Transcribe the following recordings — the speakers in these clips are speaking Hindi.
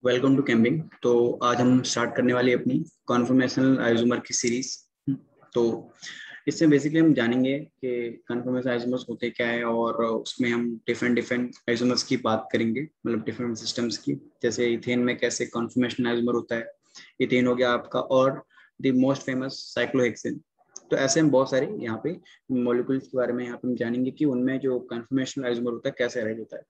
Welcome to कैम्बिंग। तो आज हम स्टार्ट करने वाले अपनी कॉन्फॉर्मेशनल आइसोमर की सीरीज। तो इससे बेसिकली हम जानेंगे कि कॉन्फॉर्मेशनल आइसोमर्स होते क्या है और उसमें हम डिफरेंट डिफरेंट आइसोमर्स की बात करेंगे, मतलब डिफरेंट सिस्टम्स की। जैसे इथेन में कैसे कॉन्फॉर्मेशनल आइसोमर होता है, इथेन हो गया आपका, और द मोस्ट फेमस साइक्लोहेक्सेन। तो ऐसे हम बहुत सारे यहाँ पे मॉलिक्यूल्स के बारे में यहाँ पे हम जानेंगे कि उनमें जो कॉन्फॉर्मेशनल आइसोमर होता है कैसे अरेंज होता है।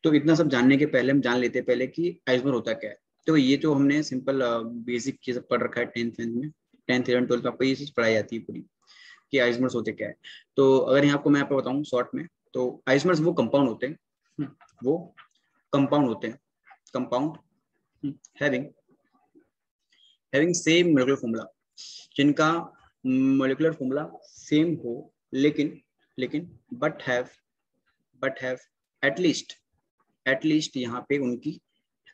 तो इतना सब जानने के पहले हम जान लेते हैं पहले कि आइसोमर होता क्या है। तो ये जो हमने सिंपल बेसिक चीज पढ़ रखा है 10th में, 10th 11th 12th में आपको ये चीज पढ़ाई जाती है पूरी कि आइसोमर्स होते क्या है। तो अगर यहाँ आपको मैं आपको बताऊं शॉर्ट में, तो आइसोमर्स वो कंपाउंड होते हैं, वो कंपाउंड होते हैं, compound having having same molecular formula, जिनका मोलेकुलर फॉर्मूला सेम हो, लेकिन लेकिन बट हैव एटलीस्ट यहाँ पे उनकी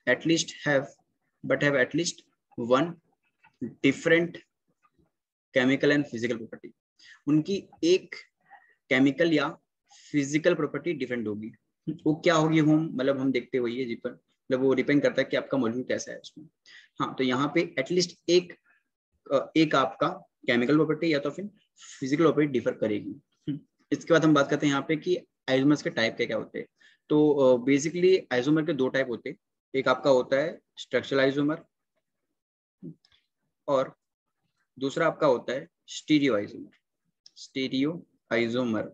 at least have but have at least one different chemical and physical property. उनकी एक केमिकल या फिजिकल प्रॉपर्टी डिफरेंट होगी। वो क्या होगी हम मतलब हम देखते हुए ये पर मतलब वो डिपेंड करता है कि आपका मॉलिक्यूल कैसा है उसमें। हाँ, तो यहाँ पे एटलीस्ट एक आपका केमिकल प्रॉपर्टी या तो फिर फिजिकल प्रॉपर्टी डिफर करेगी। इसके बाद हम बात करते हैं यहाँ पे कि आइसोमर्स के टाइप क्या क्या होते हैं। तो बेसिकली आइसोमर के दो टाइप होते हैं। एक आपका होता है स्ट्रक्चरल आइसोमर और दूसरा आपका होता है स्टीरियो आइसोमर।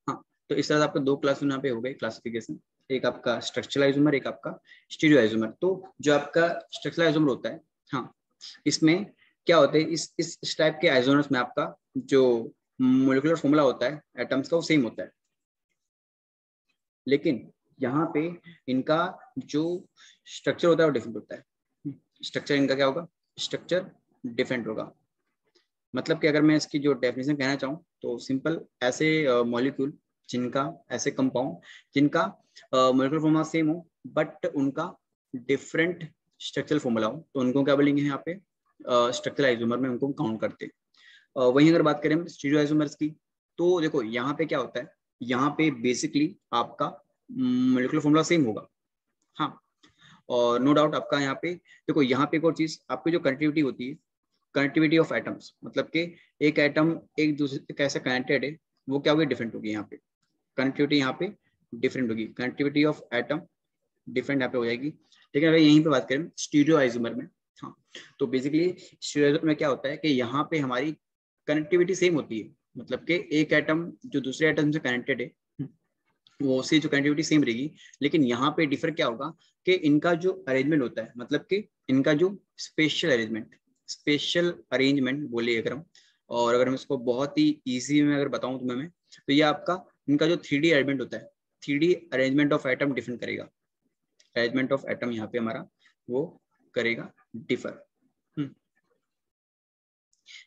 हाँ, तो इस तरह आपका दो क्लास यहाँ पे हो गए क्लासिफिकेशन, एक आपका स्ट्रक्चरल आइसोमर, एक आपका स्टीरियो आइसोमर। तो जो आपका स्ट्रक्चरल आइसोमर होता है, हाँ, इसमें क्या होता है, इस टाइप के आइसोमर्स में आपका जो मोलिकुलर फॉर्मूला होता है एटम्स का वो सेम होता है, लेकिन यहाँ पे इनका जो स्ट्रक्चर होता है वो डिफरेंट होता है। स्ट्रक्चर इनका क्या होगा, स्ट्रक्चर डिफरेंट होगा। मतलब कि अगर मैं इसकी जो डेफिनेशन कहना चाहूँ तो सिंपल ऐसे मॉलिक्यूल जिनका ऐसे कंपाउंड जिनका मॉलिक्यूलर फॉर्मूला सेम हो बट उनका डिफरेंट स्ट्रक्चरल फॉर्मूला हो, तो उनको क्या बोलेंगे यहाँ पे स्ट्रक्चरल आइसोमर में उनको काउंट करते हैं। वहीं अगर बात करें हम स्टीरियो आइसोमर्स की, तो देखो यहाँ पे क्या होता है, यहाँ पे बेसिकली आपका मॉलिक्यूलर फॉर्मूला सेम होगा। हाँ, और नो डाउट आपका यहाँ पे देखो, यहाँ पे एक और चीज आपकी जो कनेक्टिविटी होती है, कनेक्टिविटी ऑफ एटम्स, मतलब कि एक एटम एक दूसरे से कैसे कनेक्टेड है वो क्या होगी, डिफरेंट होगी। यहाँ पे कनेक्टिविटी यहाँ पे डिफरेंट होगी, कनेक्टिविटी ऑफ एटम डिफरेंट यहाँ पे हो जाएगी। लेकिन अगर यहीं पे बात करें स्टीरियो आइसोमर में, हाँ, तो बेसिकली स्टीरियो आइसोमर में क्या होता है कि यहाँ पे हमारी कनेक्टिविटी सेम होती है, मतलब कि एक एटम जो दूसरे एटम से कनेक्टेड है वो से जो कनेक्टिविटी सेम रहेगी, लेकिन यहाँ पे डिफर क्या होगा कि इनका जो अरेंजमेंट होता है, मतलब कि इनका जो स्पेशल अरेंजमेंट बोलिए अगर हम, और अगर हम इसको बहुत ही इजी में अगर बताऊं तुम्हें मैं, तो ये आपका इनका जो 3D अरेंजमेंट होता है, 3D arrangement of atom different करेगा। अरेंजमेंट ऑफ एटम यहाँ पे हमारा वो करेगा डिफर।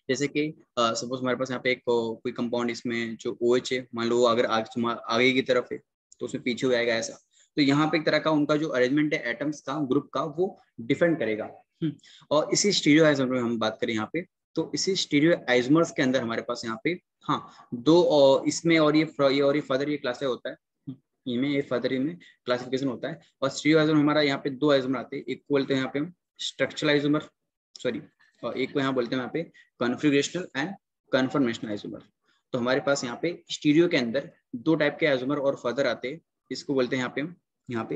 जैसे कि सपोज हमारे पास यहाँ पे एक कोई कंपाउंड इसमें जो OH है, मान लो अगर आगे की तरफ है तो उसमें पीछे हो जाएगा ऐसा। तो यहाँ पे एक तरह का उनका जो अरेंजमेंट है एटम्स का, ग्रुप का, वो डिफरेंट करेगा। और इसी स्टीरियो आइसोमर में हम बात करें यहाँ पे, तो इसी स्टीरियो आइसोमर्स के अंदर हमारे पास यहाँ पे, हाँ, दो और इसमें और ये फर्दर ये क्लास होता है, इनमें ये फर्दर इनमें क्लासिफिकेशन होता है। और स्टीरियो आइसोमर हमारा यहाँ पे दो आइसोमर आते हैं, एक को बोलते हैं यहाँ पे हम स्ट्रक्चरल आइसोमर, सॉरी, और एक को यहाँ बोलते हैं यहाँ पे कॉन्फिगरेशनल एंड कन्फर्मेशनल आइसोमर। तो हमारे पास यहाँ पे स्टीरियो के अंदर दो टाइप के आइसोमर और फर्दर आते हैं, इसको बोलते हैं यहाँ पे हम यहाँ पे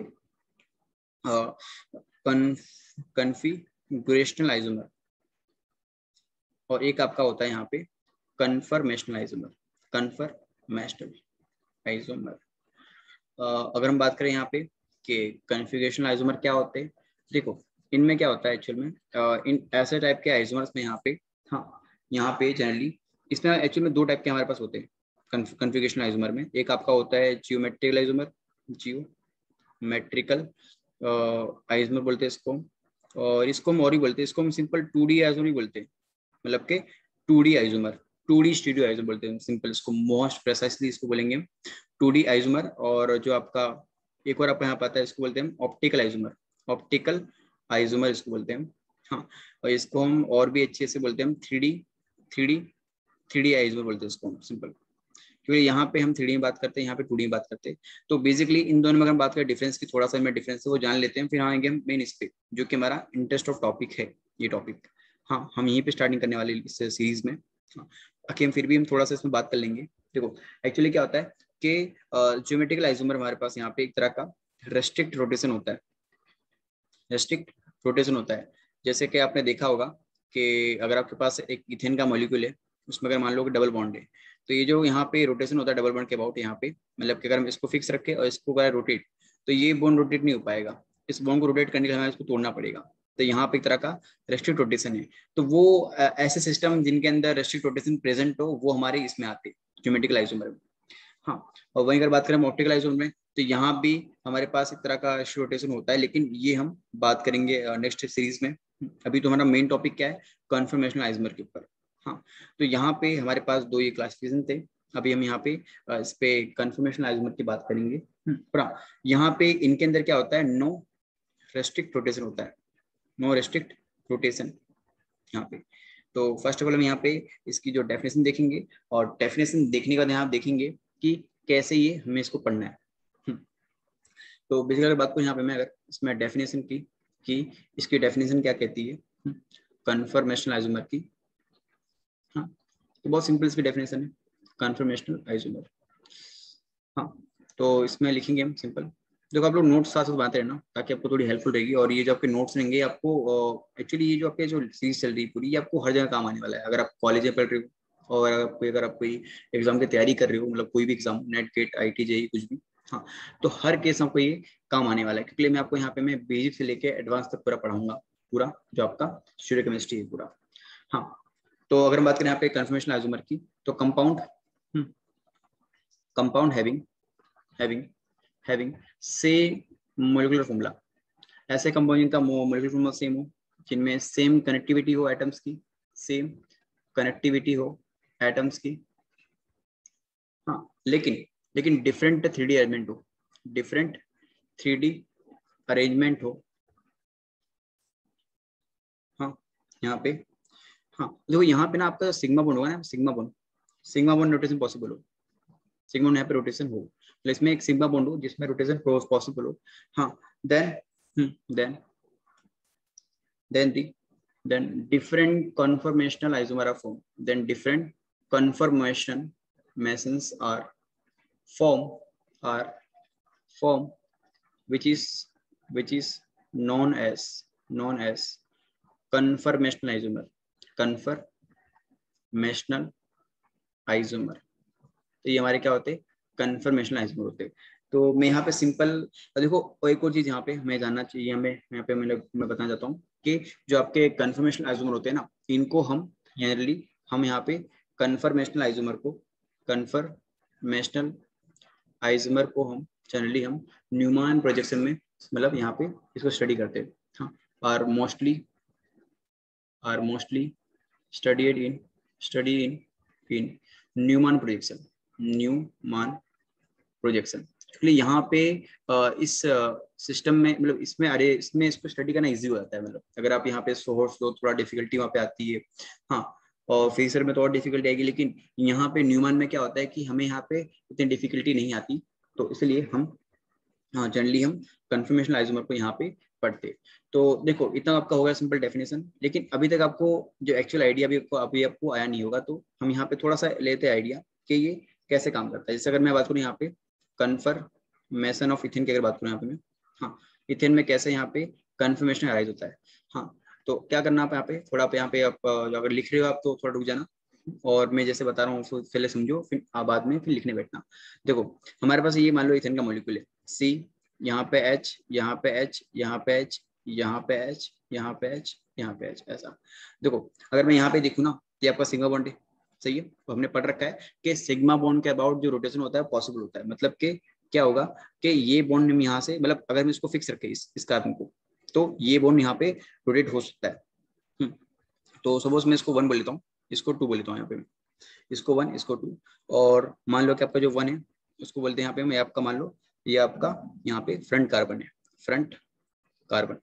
कन्फिगरेशनल आइसोमर, और एक आपका होता है यहाँ पे कन्फर्मेशनल आइसोमर। अगर हम बात करें यहाँ पे कि कन्फिगरेशनल आइसोमर क्या होते हैं, देखो इनमें क्या होता है एक्चुअल में, इन ऐसे टाइप के आइसोमर्स में यहाँ पे, हाँ, यहाँ पे जनरली इसमें एक्चुअल में दो टाइप के हमारे पास होते हैं कन्फिगरेशनल आइसोमर में। एक आपका होता है जियोमेट्रिकल आइसोमर, जियोमेट्रिकल आइसोमर बोलते हैं इसको, और इसको हम और ही बोलते हैं, इसको हम सिंपल 2D आइसोमर ही बोलते हैं, मतलब के 2D isomer, 2D stereo isomer बोलते हैं सिंपल, इसको मोस्ट प्रेसाइसली इसको बोलेंगे हम 2D आइसोमर। और जो आपका एक और आपका यहाँ पाता है इसको बोलते हैं ऑप्टिकल आइसोमर इसको बोलते हैं हम, हाँ, और इसको हम और भी अच्छे से बोलते हैं हम 3D आइसोमर बोलते हैं इसको हम सिंपल, क्योंकि यहाँ पे हम 3D में बात करते हैं, यहाँ पे 2D में बात करते हैं। तो बेसिकली इन दोनों में अगर हम बात करें डिफरेंस की, थोड़ा सा मैं डिफरेंस है वो जान लेते हैं, फिर आएंगे हम मेन इस पे जो कि हमारा इंटरेस्ट ऑफ टॉपिक है ये टॉपिक। हाँ, हम यहीं पे स्टार्टिंग करने वाले इस सीरीज में। बाकी हम फिर भी हम थोड़ा सा इसमें बात कर लेंगे। देखो एक्चुअली क्या होता है कि ज्योमेट्रिकल आइसोमर हमारे पास यहाँ पे एक तरह का रेस्ट्रिक्ट रोटेशन होता है, रेस्ट्रिक्ट रोटेशन होता है। जैसे कि आपने देखा होगा कि अगर आपके पास एक इथेन का मॉलिक्यूल है, उसमें अगर मान लो कि डबल बॉन्ड है, तो ये जो यहाँ पे रोटेशन होता है डबल बॉन्ड के अबाउट, यहाँ पे मतलब कि अगर हम इसको फिक्स रखें और इसको अगर रोटेट, तो ये बॉन्ड रोटेट नहीं हो पाएगा। इस बॉन्ड को रोटेट करने के लिए हमें इसको तोड़ना पड़ेगा। तो यहाँ पे एक तरह का रेस्ट्रिक्ट रोटेशन है। तो वो ऐसे सिस्टम जिनके अंदर रेस्ट्रिक्ट रोटेशन प्रेजेंट हो वो हमारे इसमें आते हैं ज्योमेट्रिकल आइसोमर में। हाँ, और वहीं अगर बात करें ऑप्टिकल आइसोमर में, तो यहाँ भी हमारे पास एक तरह का रोटेशन होता है, लेकिन ये हम बात करेंगे नेक्स्ट सीरीज में। अभी तो हमारा मेन टॉपिक क्या है, कन्फर्मेशनल आइसोमर के ऊपर। हाँ, तो यहाँ पे हमारे पास दो ये क्लासिफिकेशन थे। अभी हम यहाँ पे इस पे कन्फर्मेशनल आइसोमर की बात करेंगे। यहाँ पे इनके अंदर क्या होता है, नो रेस्ट्रिक्ट रोटेशन होता है, नो रेस्ट्रिक्ट रोटेशन यहाँ पे। तो फर्स्ट ऑफ ऑल हम यहाँ पे इसकी जो डेफिनेशन देखेंगे, और डेफिनेशन देखने के बाद यहाँ आप देखेंगे कि कैसे ये हमें इसको पढ़ना है। तो बेसिकली बात को यहाँ पे मैं अगर इसमें डेफिनेशन की कि इसकी डेफिनेशन क्या कहती है कन्फर्मेशनल आइसोमर की। हाँ, तो बहुत सिंपल इसकी डेफिनेशन है कन्फर्मेशनल आइसोमर। हाँ, तो इसमें लिखेंगे हम सिंपल। देखो आप लोग नोट्स साथ साथ बनाते रहना ताकि आपको थोड़ी हेल्पफुल रहेगी, और ये जो आपके नोट्स रहेंगे आपको एक्चुअली ये जो आपके जो सीरीज चल रही है पूरी, ये आपको हर जगह काम आने वाला है। अगर आप कॉलेज में पढ़ रहे हो और अगर आप कोई एग्जाम की तैयारी कर रहे हो, मतलब कोई भी exam, NET GATE IT JEE कुछ भी, हाँ, तो हर केस आपको ये काम आने वाला है। क्योंकि मैं आपको यहाँ पे मैं बेसिक से लेके एडवांस तक पूरा पढ़ाऊंगा, पूरा जो आपका स्टूडियो केमिस्ट्री है पूरा। हाँ, तो अगर हम बात करें यहाँ पे कन्फर्मेशनल आइसोमर की, तो compound having same molecular formula, ऐसे कंपाउंड जिनका मोलिकुलर फॉर्मूला सेम हो, जिनमें सेम कनेक्टिविटी हो एटम्स की, सेम कनेक्टिविटी हो एटम्स की। हाँ, लेकिन डिफरेंट 3D एलिमेंट हो, डिफरेंट 3D अरेंजमेंट हो। हाँ, यहाँ पे, हाँ देखो यहाँ पे ना आपका सिग्मा बॉन्ड होगा ना, सिग्मा बॉन्ड रोटेशन पॉसिबल हो, सिग्मा बॉन्ड यहाँ पे रोटेशन हो, तो इसमें एक सिग्मा बॉन्ड हो जिसमें रोटेशन पॉसिबल हो। हाँ, then different conformational isomer are formed, then different conformation masons are form which is known as conformational isomer। तो ये हमारे क्या होते हैं, कन्फर्मेशनल आइसोमर होते हैं। तो मैं यहाँ पे सिंपल देखो, और एक और चीज यहाँ पे हमें जानना चाहिए, हमें यहाँ पे मैं बताना चाहता हूँ कि जो आपके कन्फर्मेशनल आइसोमर होते हैं ना, इनको हम जनरली हम यहाँ पे कन्फर्मेशनल आइसोमर को हम जनरली हम न्यूमैन प्रोजेक्शन में मतलब यहाँ पे इसको स्टडी करते हैं। हाँ, are mostly studied in Newman projection. इसलिए यहाँ पे इस सिस्टम में मतलब इसमें इसको स्टडी करना इजी हो जाता है। मतलब अगर आप यहाँ पे सोर्स दो, थोड़ा डिफिकल्टी वहाँ पे आती है। हाँ, और फिशर में तो और डिफिकल्टी आएगी, लेकिन यहाँ पे न्यूमैन में क्या होता है कि हमें यहाँ पे इतनी डिफिकल्टी नहीं आती, तो इसलिए हम जनरली हम कन्फर्मेशनल आइसोमर को यहाँ पे पढ़ते। तो देखो इतना आपका हो गया सिंपल डेफिनेशन, लेकिन अभी तक आपको जो एक्चुअल आइडिया अभी आपको आया नहीं होगा, तो हम यहाँ पे थोड़ा सा लेते हैं आइडिया कि ये कैसे काम करता है। जैसे अगर मैं बात करूँ यहाँ पे कन्फर्मेशन ऑफ इथेन की अगर बात करूँ यहाँ पे मैं, हाँ, इथेन में कैसे यहाँ पे कन्फर्मेशन अराइज होता है। हाँ, तो क्या करना आप यहाँ पे थोड़ा यहाँ पे आप अगर लिख रहे हो आप तो थोड़ा रुक जाना, और मैं जैसे बता रहा हूँ उसको पहले समझो, फिर बाद में फिर लिखने बैठना। देखो हमारे पास ये मान लो इथेन का मॉलिक्यूल है C, यहाँ पे H, यहाँ पे H, यहाँ पे H, यहाँ पे H, यहाँ पे H, यहाँ पे H, ऐसा। देखो अगर मैं यहाँ पे देखूँ ना, ये आपका सिग्मा बॉन्ड है, सही है। तो हमने पढ़ रखा है कि सिग्मा बॉन्ड के अबाउट जो रोटेशन होता है पॉसिबल होता है। मतलब कि क्या होगा कि ये बॉन्ड हम यहाँ से मतलब अगर हम इसको फिक्स रखें इस कार्बन को, तो ये बॉन्ड यहाँ पे रोटेट हो सकता है। तो सपोज मैं इसको 1 बोल लेता हूँ, इसको 2 बोल लेता हूँ, यहाँ पे इसको 1 इसको 2, और मान लो कि आपका जो 1 है उसको बोलते हैं यहाँ पे मैं आपका मान लो ये आपका यहाँ पे फ्रंट कार्बन है, फ्रंट कार्बन।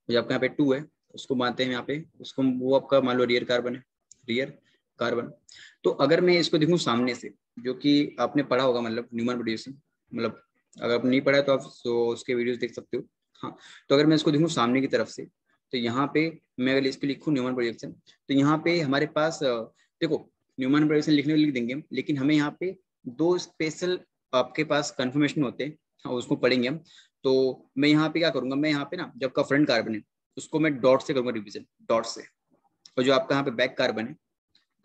जो आपका यहाँ पे 2 है उसको मानते हैं यहाँ पे उसको, वो आपका मान लो रियर कार्बन है, रियर कार्बन। तो अगर मैं इसको देखूं सामने से, जो कि आपने पढ़ा होगा, मतलब न्यूमैन प्रोड्यूसिंग, मतलब अगर आप नहीं पढ़ा तो आप उसके वीडियोस देख सकते हो। हाँ, तो अगर मैं इसको देखूं सामने की तरफ से, तो यहाँ पे मैं अगर इसको लिखूं न्यूमैन प्रोडक्शन, तो यहाँ पे हमारे पास देखो न्यूमैन प्रोडक्शन लिखने को लिख देंगे हम, लेकिन हमें यहाँ पे दो स्पेशल आपके पास कंफर्मेशन होते हैं, हाँ, उसको पढ़ेंगे हम। तो मैं यहाँ पे क्या करूंगा, मैं यहाँ पे ना जब का फ्रंट कार्बन है उसको मैं डॉट से करूंगा रिविजन, डॉट से। और जो आपका यहाँ पे बैक कार्बन है,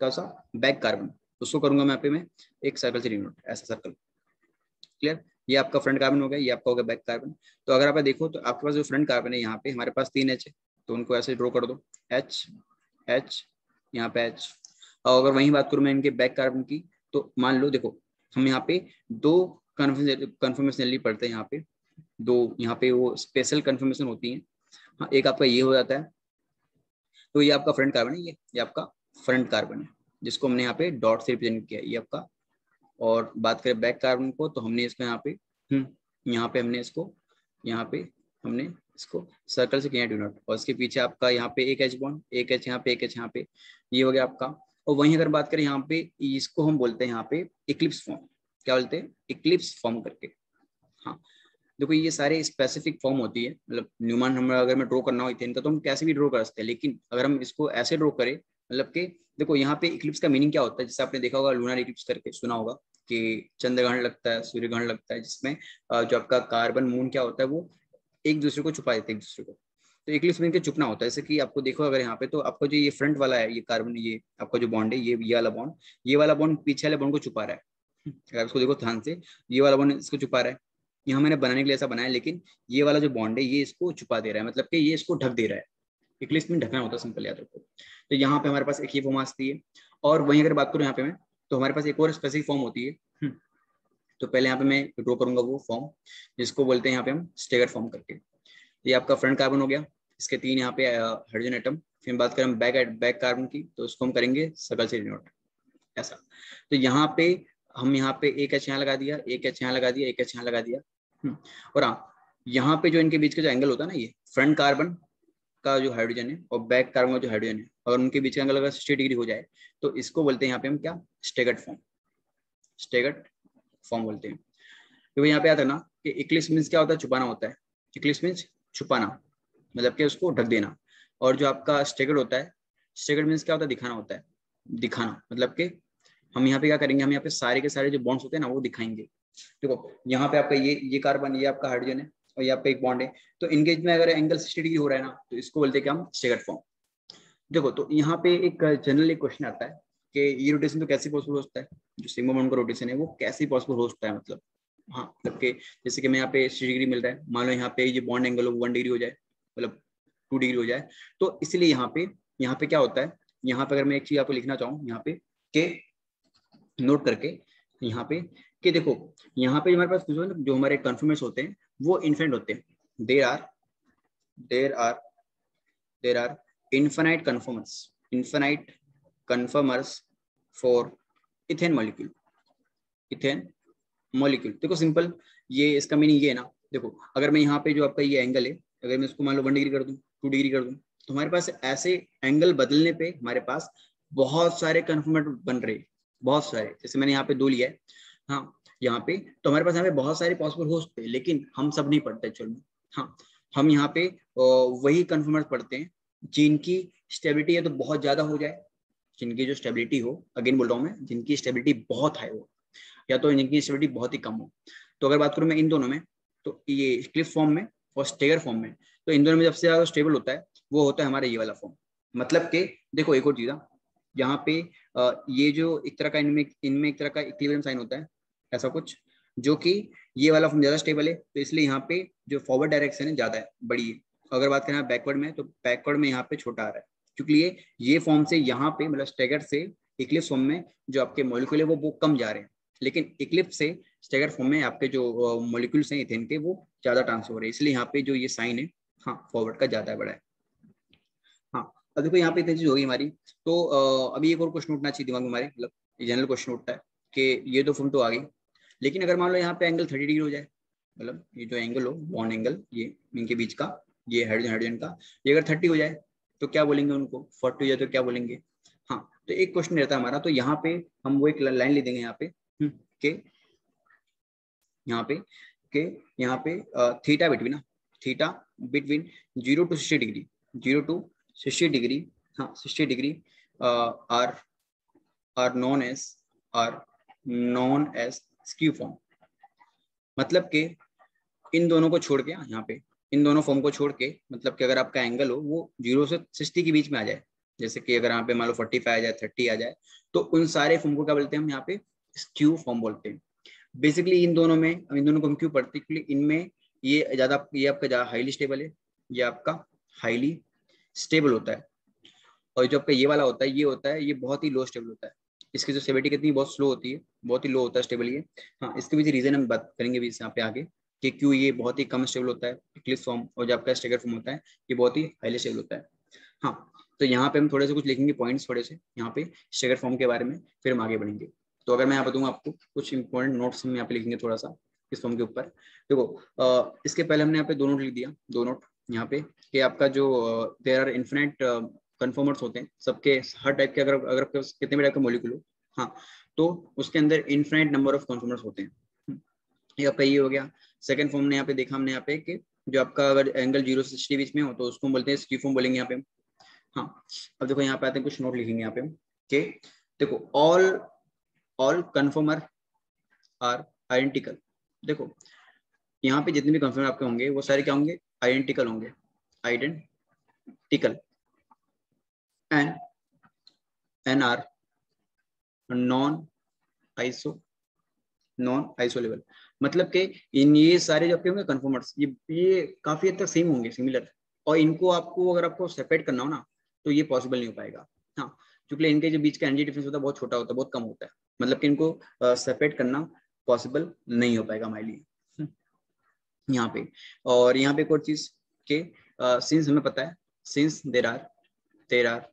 कैसा बैक कार्बन, उसको करूंगा मैं यहाँ पे मैं एक सर्कल से डिनोट, ऐसा सर्कल। क्लियर? ये आपका फ्रंट कार्बन हो गया, ये आपका हो गया बैक कार्बन। तो अगर आप देखो तो आपके पास जो फ्रंट कार्बन है यहाँ पे हमारे पास 3 H है, तो उनको ऐसे ड्रॉ कर दो, H H, यहाँ पे H। और अगर वही बात करूँ मैं इनके बैक कार्बन की, तो मान लो देखो हम यहाँ पे दो कन्फर्मेशन पढ़ते हैं, यहाँ पे दो, यहाँ पे वो स्पेशल कन्फर्मेशन होती है। हाँ, एक आपका ये हो जाता है, तो ये आपका फ्रंट कार्बन है, ये आपका फ्रंट कार्बन है, जिसको हमने यहाँ पे डॉट से रिप्रेजेंट किया है, ये आपका। और बात करें बैक कार्बन को, तो हमने इसको यहाँ पे यहाँ पे हमने इसको, यहाँ पे हमने इसको सर्कल से किया डू नॉट, और इसके पीछे आपका यहाँ पे एक H बॉन्ड, एक H यहाँ पे, एक H यहाँ पे, ये हो गया आपका। और वहीं अगर बात करें यहाँ पे, इसको हम बोलते हैं यहाँ पे इक्लिप्स फॉर्म। क्या बोलते हैं? इक्लिप्स फॉर्म करके। हाँ, देखो ये सारे स्पेसिफिक फॉर्म होती है, मतलब न्यूमैन नंबर अगर मैं ड्रॉ करना हो इथेन का, तो हम कैसे भी ड्रॉ कर सकते हैं, लेकिन अगर हम इसको ऐसे ड्रॉ करें, मतलब कि देखो यहाँ पे इक्लिप्स का मीनिंग क्या होता है, जैसे आपने देखा होगा लूनर इक्लिप्स करके सुना होगा कि चंद्रग्रहण लगता है, सूर्य ग्रहण लगता है, जिसमें जो आपका कार्बन मून क्या होता है वो एक दूसरे को छुपा देते हैं, एक दूसरे को। तो इक्लिप्स मीन के छुपना होता है, जैसे कि आपको देखो अगर यहाँ पे, तो आपका जो ये फ्रंट वाला है, ये कार्बन, ये आपका जो बॉन्ड है, ये वाला बॉन्ड, ये वाला बॉन्ड पीछे वाले बॉन्ड को छुपा रहा है। अगर इसको देखो ध्यान से, ये वाला बॉन्ड इसको छुपा रहा है, यहाँ मैंने बनाने के लिए ऐसा बनाया, लेकिन ये वाला जो बॉन्ड है ये इसको छुपा दे रहा है, मतलब कि ये इसको ढक दे रहा है। इक्लिप्स में ढकना होता है, सिंपल याद रखो। तो यहाँ पे हमारे पास एक ही फॉर्म आती है। और वहीं अगर बात करूँ यहाँ पे मैं, तो हमारे पास एक और स्पेसिफिक फॉर्म होती है। तो पहले यहाँ पे मैं ड्रॉ करूंगा वो फॉर्म, जिसको बोलते हैं यहाँ पे हम स्टेगर्ड फॉर्म करके। ये आपका फ्रंट कार्बन हो गया, इसके 3 यहाँ पे हाइड्रोजन एटम। फिर बात करें बैक कार्बन की, तो उसको हम करेंगे सर्कल से डिनोट, ऐसा। तो यहाँ पे हम यहाँ पे एक H यहाँ लगा दिया, एक H यहाँ लगा दिया, एक H यहाँ लगा दिया। और हाँ, यहाँ पे जो इनके बीच का जो एंगल होता है ना, ये फ्रंट कार्बन का जो हाइड्रोजन है और बैक कार्बन का जो हाइड्रोजन है, अगर उनके बीच का एंगल अगर 60 डिग्री हो जाए, तो इसको बोलते हैं यहाँ पे हम क्या, स्टेगर्ड फॉर्म, स्टेगर्ड फॉर्म बोलते हैं। तो यहाँ पे याद रखना कि इक्लिप्स मीन्स क्या होता है, छुपाना होता है। इक्लिप्स मीन्स छुपाना, मतलब कि उसको ढक देना। और जो आपका स्टेगर्ड होता है, स्टेगर्ड मीन्स क्या होता है, दिखाना होता है, दिखाना, मतलब कि हम यहाँ पे क्या करेंगे, हम यहाँ पे सारे के सारे जो बॉन्ड्स होते हैं ना वो दिखाएंगे। देखो यहाँ पे आपका ये कार्बन, ये आपका हाइड्रोजन है, और यहाँ पे एक बॉन्ड है, तो इनके में अगर एंगल 60 डिग्री हो रहा है ना, तो इसको बोलते हैं कि हम स्टेगर्ड फॉर्म। देखो तो यहाँ पे एक जनरल एक क्वेश्चन आता है कि ये रोटेशन तो कैसे पॉसिबल हो सकता है, जो सिग्मा बॉन्ड का रोटेशन है वो कैसे पॉसिबल हो सकता है, मतलब हाँ, मतलब कि जैसे कि मैं यहाँ पे 60 डिग्री मिल रहा है, मान लो यहाँ पे ये बॉन्ड एंगल 1 डिग्री हो जाए, मतलब 2 डिग्री हो जाए, तो इसलिए यहाँ पे क्या होता है, यहाँ पे अगर मैं एक चीज आपको लिखना चाहूँ यहाँ पे के नोट करके, यहाँ पे कि देखो यहाँ पे हमारे पास जो हमारे कन्फर्मेशन होते हैं वो इन्फिनिट होते हैं। There are infinite conformers for ethane molecule. देखो सिंपल, ये इसका मीनिंग ये है ना, देखो अगर मैं यहाँ पे जो आपका ये एंगल है, अगर मैं इसको मान लो 1 डिग्री कर दूं, 2 डिग्री कर दूं, तो हमारे पास ऐसे एंगल बदलने पे हमारे पास बहुत सारे कन्फर्मेट बन रहे, बहुत सारे। जैसे मैंने यहाँ पे 2 लिया है, हाँ यहाँ पे, तो हमारे पास यहाँ पे बहुत सारे पॉसिबल हो सकते हैं, लेकिन हम सब नहीं पढ़ते एक्चुअल में। हाँ, हम यहाँ पे वही कन्फर्मेट पढ़ते हैं जिनकी स्टेबिलिटी है तो बहुत ज्यादा हो जाए, जिनकी जो स्टेबिलिटी हो, अगेन बोल रहा हूँ मैं, जिनकी स्टेबिलिटी बहुत हाई हो, या तो जिनकी स्टेबिलिटी बहुत ही कम हो। तो अगर बात करूँ मैं इन दोनों में, तो ये क्लिफ फॉर्म में और स्टेगर फॉर्म में, तो इन दोनों में सबसे ज्यादा स्टेबल होता है वो होता है हमारा ये वाला फॉर्म। मतलब कि देखो एक और चीज, यहाँ पे ये जो एक तरह का इनमें एक तरह का इक्विलिब्रियम साइन होता है, ऐसा कुछ, जो कि ये वाला फॉर्म ज्यादा स्टेबल है, तो इसलिए यहाँ पे जो फॉरवर्ड डायरेक्शन है ज्यादा है, बड़ी है। अगर बात करें बैकवर्ड में, तो बैकवर्ड में यहाँ पे छोटा आ रहा है, क्योंकि ये फॉर्म से यहाँ पे मतलब स्टेगर से इक्लिप्स फॉर्म में जो आपके मॉलिक्यूल है वो कम जा रहे हैं, लेकिन इक्लिप्स से स्टेगर फॉर्म में आपके जो मॉलिक्यूल्स हैं इथेन के वो ज्यादा ट्रांसफर हो रहे हैं, इसलिए यहाँ पे जो ये साइन है, हाँ फॉरवर्ड का ज्यादा बड़ा है। हाँ, अब देखो यहाँ पे इतनी चीज होगी हमारी, तो अभी एक और क्वेश्चन उठना चाहिए दिमाग में हमारे, मतलब जनरल क्वेश्चन उठता है कि ये तो फॉर्म तो आ गई, लेकिन अगर मान लो यहाँ पे एंगल 30 डिग्री हो जाए, मतलब ये जो एंगल हो बॉन्ड एंगल, ये इनके बीच का, ये हाइड्रोजन का, ये अगर 30 हो जाए तो क्या बोलेंगे उनको, 40 हो जाए तो क्या बोलेंगे, हाँ, तो एक क्वेश्चन रहता है हमारा, तो यहाँ पे हम वो एक लाइन ले देंगे यहाँ पे के यहाँ पे के यहाँ पे theta between theta between 0 to 60 degree 0 to 60 degree, हाँ 60 degree are known as skew form. मतलब कि इन दोनों को छोड़ के यहाँ पे इन दोनों फॉर्म को छोड़ के, मतलब कि अगर आपका एंगल हो वो 0 से 60 के बीच में आ जाए, जैसे कि अगर यहाँ पे मान लो 45 आ जाए 30 आ जाए, तो उन सारे फॉर्म को क्या बोलते हैं हम यहाँ पे स्क्यू फॉर्म बोलते हैं। बेसिकली इन दोनों को हम क्यों पढ़ते हैं, क्योंकि इनमें ये ज्यादा ये आपका ज्यादा हाईली स्टेबल है, ये आपका हाईली स्टेबल होता है, और जो आपका ये वाला होता है ये होता है ये बहुत ही लो स्टेबल होता है। इसकी जो स्टेबिलिटी कितनी बहुत स्लो होती है, बहुत ही लो होता है स्टेबल ये। हाँ, इसके पीछे रीजन हम बात करेंगे भी यहाँ पे आगे कि क्यों ये बहुत ही कम स्टेबल होता है इक्लिप्स फॉर्म, और जो आपका स्टेगर फॉर्म होता है ये बहुत ही हाईली स्टेबल होता है। हाँ, तो यहाँ पे हम थोड़े से कुछ लिखेंगे पॉइंट्स थोड़े से यहाँ पे स्टेगर फॉर्म के बारे में, फिर हम आगे बढ़ेंगे। तो अगर मैं यहाँ बताऊँ आपको कुछ इंपॉर्टेंट नोट्स हम यहाँ पे लिखेंगे थोड़ा सा इस फॉर्म के ऊपर। देखो इसके पहले हमने यहाँ पे 2 नोट लिख दिया, 2 नोट यहाँ पे कि आपका जो देयर आर इन्फिनिट कन्फर्मर्स होते हैं सबके, हर टाइप के अगर कितने भी टाइप के मॉलिक्यूल हो, हाँ, तो उसके अंदर इन्फिनिट नंबर ऑफ कन्फर्मर्स होते हैं। ये आपका ये हो गया। सेकंड फॉर्म ने यहाँ पे देखा हमने यहाँ पे कि जो आपका अगर एंगल 0 से 60 बीच में हो तो उसको बोलते हैं स्क्यू फॉर्म बोलेंगे यहाँ पे। हाँ, अब देखो यहाँ पे आते हैं, कुछ नोट लिखेंगे यहाँ पे कि देखो ऑल कन्फर्मर आर आइडेंटिकल। देखो यहाँ पे जितने भी कन्फर्मर आपके होंगे वो सारे क्या होंगे, आइडेंटिकल होंगे, आइडेंटिकल एंड आर नॉन आइसोलेबल। मतलब कि इन ये सारे जो आपके होंगे कन्फर्मर्स ये काफी हद तक सेम होंगे, सिमिलर, और इनको आपको अगर आपको सेपरेट करना हो ना तो ये पॉसिबल नहीं हो पाएगा। हाँ, क्योंकि इनके जो बीच का एनर्जी डिफरेंस होता है बहुत छोटा होता है, बहुत कम होता है, मतलब कि इनको सेपरेट करना पॉसिबल नहीं हो पाएगा हमारे लिए यहाँ पे। और यहाँ पे एक और चीज के सिंस हमें पता है, since there are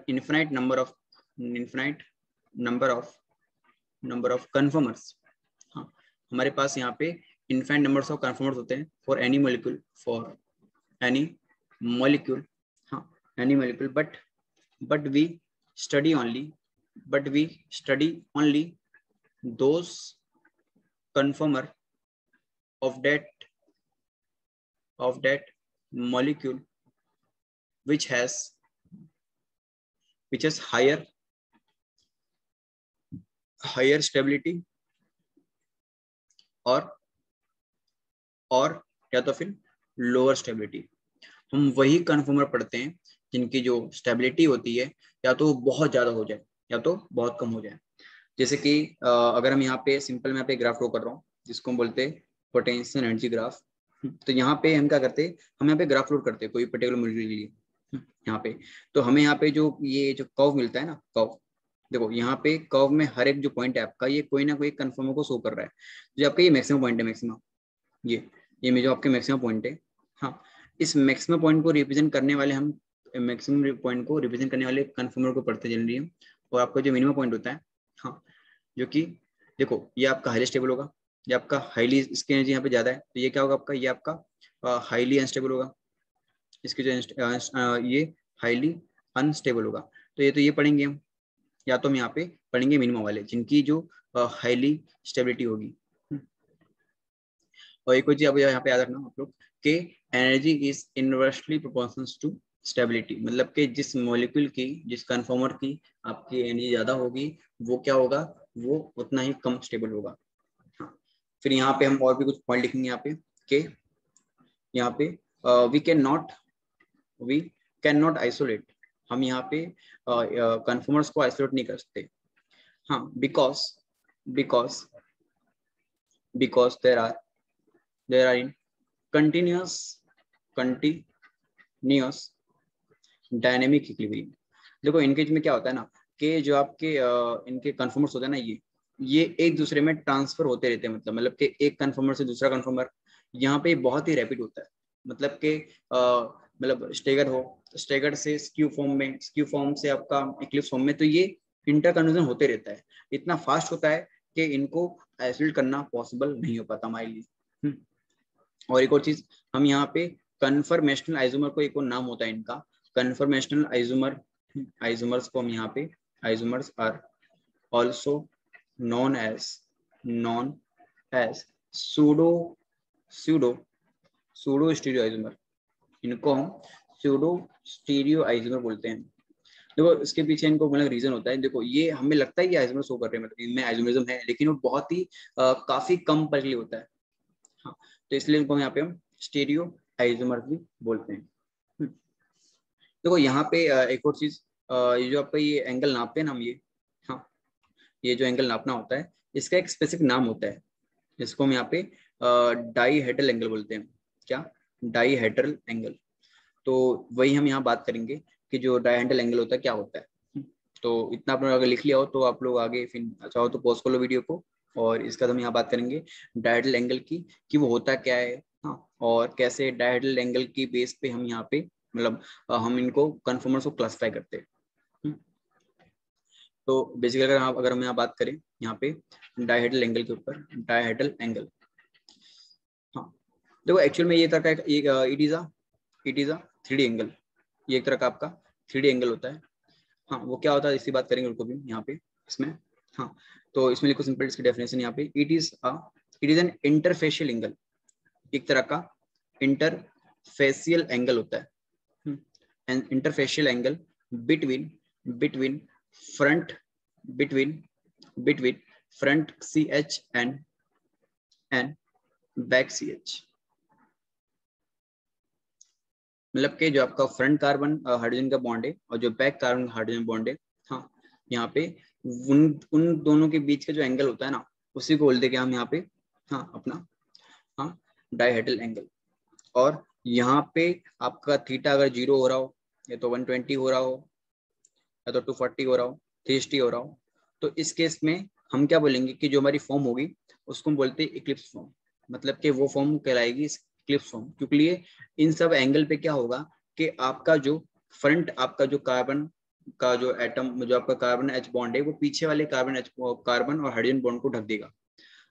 infinite number of conformers. हाँ, हमारे पास यहाँ पे इनफाइनाइट नंबर्स ऑफ कन्फर्मर्स होते हैं फॉर एनी मॉलिक्यूल, हाँ any molecule, but we study only those conformer of that molecule which has higher stability और या तो फिर लोअर स्टेबिलिटी। हम वही कन्फर्मर पढ़ते हैं जिनकी जो स्टेबिलिटी होती है या तो बहुत ज्यादा हो जाए या तो बहुत कम हो जाए। जैसे कि अगर हम यहाँ पे सिंपल मैं यहाँ पे ग्राफ ड्रॉ कर रहा हूँ जिसको हम बोलते हैं पोटेंशियल एनर्जी ग्राफ। तो यहाँ पे हम क्या करते हैं, हम यहाँ पे ग्राफ लोड करते हैं कोई पर्टिकुलर मॉलिक्यूल के लिए यहाँ पे। तो हमें यहाँ पे जो ये जो कर्व मिलता है ना, कर्व, देखो यहाँ पे कर्व में हर एक जो पॉइंट है आपका ये कोई ना कोई कन्फर्मर को शो कर रहा है। जो आपका ये मैक्सिमम पॉइंट है, मैक्सिमम ये में जो आपके मैक्सिमम पॉइंट है, हाँ, इस मैक्सिमम पॉइंट को रिप्रेजेंट करने वाले हम मैक्सिमम पॉइंट को रिप्रेजेंट करने वाले कन्फर्मर को पढ़ते जनरली हम। और आपका जो मिनिमम पॉइंट होता है, हाँ, जो कि देखो ये आपका हाईली स्टेबल होगा, ये आपका हाईली, इसकी एनर्जी यहाँ पे ज्यादा है तो ये क्या होगा आपका, ये आपका हाईली अनस्टेबल होगा, इसकी जो ये हाईली अनस्टेबल होगा। तो ये पढ़ेंगे हम, या तो हम यहाँ पे पढ़ेंगे मिनिमम वाले जिनकी जो हाईली स्टेबिलिटी होगी। और एक चीज आप यहाँ पे याद रखना आप लोग कि energy is inversely proportional to stability, मतलब कि जिस मॉलिक्यूल की, जिस कन्फर्मर की आपकी एनर्जी ज्यादा होगी वो क्या होगा, वो उतना ही कम स्टेबल होगा। हाँ, फिर यहाँ पे हम और भी कुछ पॉइंट लिखेंगे यहाँ पे कि यहाँ पे वी कैन नॉट आइसोलेट, हम यहाँ पे कन्फर्मर्स को आइसोलेट नहीं कर सकते। हाँ, because there are in continuous dynamic equilibrium. देखो इनके में क्या होता है ना कि जो आपके इनके कन्फर्मर्स होते हैं ना ये एक दूसरे में ट्रांसफर होते रहते हैं, मतलब कि एक कन्फर्मर से दूसरा कन्फर्मर यहाँ पे बहुत ही रैपिड होता है। मतलब कि मतलब स्टेगर से स्क्यू फॉर्म से आपका इक्लिप्स फॉर्म में, तो ये इंटरकन्वर्जन होते रहता है, इतना फास्ट होता है कि इनको आइसोलेट करना पॉसिबल नहीं हो पाता हमारे लिए। और एक और चीज, हम यहाँ पे कन्फर्मेशनल आइसोमर को एक और नाम होता है इनका, कन्फर्मेशनल आइसोमर आइसोमर्स को हम यहाँ पे isomers are also known as pseudo stereo isomer, इनको हम सूडो स्टीरियो आइसोमर बोलते हैं। देखो इसके पीछे इनको मतलब रीजन होता है, देखो ये हमें लगता है कि आइसोमर शो कर रहे हैं, मतलब इनमें आइसोमरिज्म है, लेकिन वो बहुत ही काफी कम पर होता है। हाँ, तो इसलिए इनको यहाँ पे हम स्टीरियो आइसोमर भी बोलते हैं। देखो यहाँ पे एक और चीज, ये जो आपका ये एंगल नापते हैं ना हम ये, हाँ ये जो एंगल नापना होता है इसका एक स्पेसिफिक नाम होता है, जिसको हम यहाँ पे डाईहेड्रल एंगल बोलते हैं। क्या? Dihedral angle. तो वही हम यहाँ बात करेंगे कि जो डाईहेड्रल एंगल होता है क्या होता है। तो इतना आप लोग अगर लिख लिया हो तो आप लोग आगे फिर चाहो तो पॉज कर लो वीडियो को, और इसका हम यहाँ बात करेंगे डाईहेड्रल एंगल की कि वो होता क्या है, हाँ, और कैसे डाईहेड्रल एंगल की बेस पे हम यहाँ पे मतलब हम इनको कन्फॉर्मर्स को क्लासिफाई करते हैं। तो बेसिकली अगर हम यहाँ बात करें यहाँ पे डाईहेड्रल एंगल के ऊपर, डाईहेड्रल एंगल, हाँ देखो एक्चुअल में ये तरह का it is a 3D angle, ये एक तरह का आपका 3D एंगल होता है। हाँ वो क्या होता है इसकी बात करेंगे उनको भी यहाँ पे इसमें। हाँ तो इसमें लिखो सिंपल इसकी डेफिनेशन यहाँ पे, it is an interfacial angle, एक तरह का इंटरफेशियल एंगल होता है, an interfacial angle between front between front CH and back CH। मतलब कि जो आपका फ्रंट कार्बन हाइड्रोजन का बॉन्ड है और जो बैक कार्बन हाइड्रोजन बॉन्ड है, हाँ यहाँ पे उन दोनों के बीच का जो एंगल होता है ना, उसी को बोलते हैं हम यहाँ पे, हाँ अपना, हाँ डाईहेड्रल एंगल। और यहाँ पे आपका थीटा अगर 0 हो रहा हो, या तो 120 हो रहा हो, या तो 240 हो रहा हो, 360 हो रहा हो, तो इस केस में हम क्या बोलेंगे कि जो हमारी फॉर्म होगी उसको हम बोलते हैं इक्लिप्स फॉर्म। मतलब कि वो फॉर्म कहलाएगी इक्लिप्स फॉर्म, क्योंकि इन सब एंगल पे क्या होगा कि आपका जो फ्रंट आपका जो कार्बन का जो एटम जो आपका कार्बन H बॉन्ड है वो पीछे वाले कार्बन और हाइड्रोजन बॉन्ड को ढक देगा।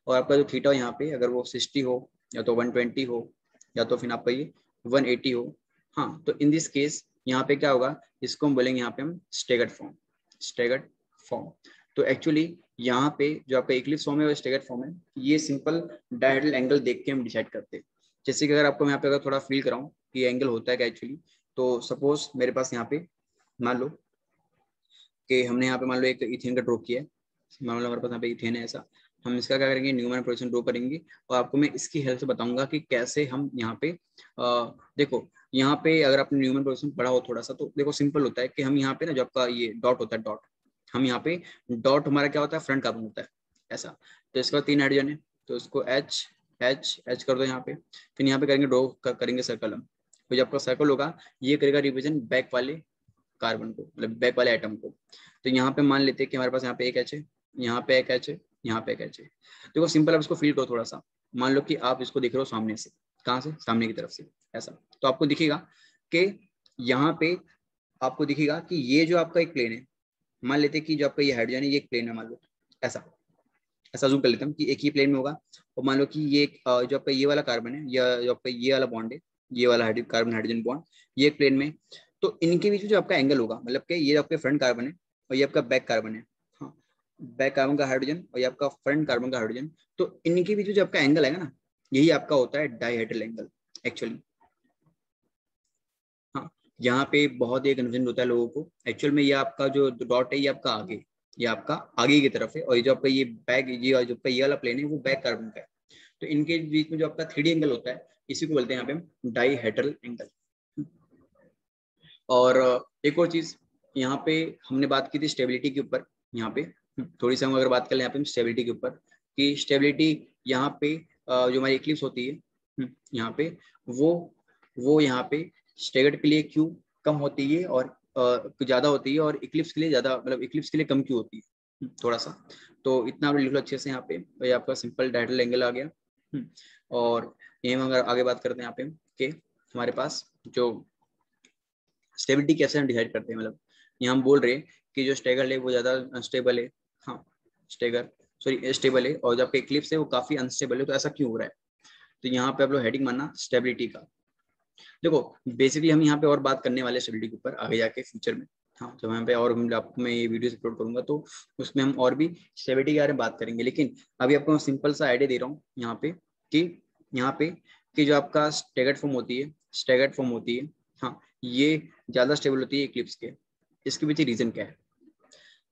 और आपका जो थीटा यहाँ पे अगर वो 60 हो, या तो 120 हो, या तो फिर आपका ये 180 हो, हाँ तो इन दिस केस यहाँ पे क्या होगा, इसको हम बोलेंगे यहाँ पे हम स्टेगर्ड फॉर्म। तो एक्चुअली यहाँ पे जो आपका इक्लिप्स फॉर्म है वो स्टेगर्ड फॉर्म है, ये सिंपल डायहेड्रल एंगल देख के हम डिसाइड करते हैं। जैसे कि अगर आपको मैं यहाँ पे अगर थोड़ा फील कराऊं कि एंगल होता है क्या एक्चुअली, तो सपोज मेरे पास यहाँ पे मान लो कि हमने यहाँ पे मान लो एक इथेन का ड्रॉ किया है, मान लो हमारे पास यहाँ पे इथेन है ऐसा, हम इसका क्या करेंगे न्यूमैन पोजीशन ड्रॉ करेंगे, और आपको मैं इसकी हेल्प से बताऊंगा कि कैसे हम यहाँ पे देखो यहाँ पे अगर आपने न्यूमैन पोजीशन पढ़ा हो थोड़ा सा, तो देखो सिंपल होता है कि हम यहाँ पे ना जो आपका ये डॉट होता है डॉट, हम यहाँ पे डॉट हमारा क्या होता है फ्रंट कार्बन होता है ऐसा, तो इसका 3 हाइड्रोजन है तो इसको एच एच एच कर दो यहाँ पे, फिर यहाँ पे करेंगे ड्रॉ करेंगे सर्कल हम, तो जब आपका सर्कल होगा ये करेगा रिप्रेजेंट बैक वाले कार्बन को, मतलब बैक वाले एटम को। तो यहाँ पे मान लेते हैं कि हमारे पास यहाँ पे एक एच है, यहाँ पे एक एच है, यहाँ पे एक एच है। देखो सिंपल आप इसको फील करो थोड़ा सा, मान लो कि आप इसको देख रहे हो सामने से, कहाँ से, सामने की तरफ से ऐसा, तो आपको दिखेगा कि यहाँ पे आपको दिखेगा कि ये जो आपका एक प्लेन है, मान लेते हैं कि जो आपका ये हाइड्रोजन है ये एक प्लेन है, मान लो ऐसा ऐसा जूम कर लेते हैं कि एक ही प्लेन में होगा, और मान लो कि ये जो आपका ये वाला कार्बन है या जो आपका ये वाला बॉन्ड है, ये वाला कार्बन हाइड्रोजन बॉन्ड ये एक प्लेन में, तो इनके बीच में जो आपका एंगल होगा, मतलब कि ये आपके फ्रंट कार्बन है और ये आपका बैक कार्बन है, हाँ बैक कार्बन का हाइड्रोजन और ये आपका फ्रंट कार्बन का हाइड्रोजन, तो इनके बीच में जो आपका एंगल है ना, यही आपका होता है डाईहेड्रल एंगल एक्चुअली। हाँ यहाँ पे बहुत ही कन्फ्यूजन होता है लोगों को, एक्चुअल में ये आपका जो डॉट है ये आपका आगे, ये आपका आगे की तरफ है, और ये जो आपका ये बैक ये जो आपका ये वाला प्लेन है वो बैक कार्बन का है। तो इनके बीच में जो आपका 3D एंगल होता है इसी को बोलते हैं यहाँ पे हम डाईहेड्रल एंगल। और एक और चीज यहाँ पे हमने बात की थी स्टेबिलिटी के ऊपर, यहाँ पे थोड़ी सी हम अगर बात कर लें यहाँ पे स्टेबिलिटी के ऊपर, कि स्टेबिलिटी यहाँ पे जो हमारी इक्लिप्स होती है यहाँ पे वो यहाँ पे स्टेगर्ड के लिए क्यों कम होती है और ज्यादा होती है, और इक्लिप्स के लिए ज्यादा, मतलब इक्लिप्स के लिए कम क्यों होती है थोड़ा सा, तो इतना आप लिख लो अच्छे से यहाँ पे, तो ये आपका सिंपल डायहेड्रल एंगल आ गया। और यही हम अगर आगे बात करते हैं यहाँ पे कि हमारे पास जो स्टेबिलिटी कैसे हम डिसाइड करते हैं, मतलब यहाँ हम बोल रहे हैं कि जो स्टेगल है वो ज्यादा अनस्टेबल है, हाँ स्टेबल है, और जो आपका इक्लिप्स है वो काफी अनस्टेबल है, तो ऐसा क्यों हो रहा है। तो यहाँ पे आप लोग हेडिंग मानना स्टेबिलिटी का। देखो बेसिकली हम यहाँ पे और बात करने वाले स्टेबिलिटी के ऊपर आगे जाके फ्यूचर में, हाँ, जब यहाँ पे और आपको मैं ये वीडियो अपलोड करूंगा तो उसमें हम और भी स्टेबिलिटी के बारे में बात करेंगे, लेकिन अभी आपको सिंपल सा आइडिया दे रहा हूँ यहाँ पे कि जो आपका स्टैगर्ड फॉर्म होती है, हाँ, ये ज़्यादा स्टेबल होती है इक्लिप्स के। इसके पीछे रीज़न क्या है?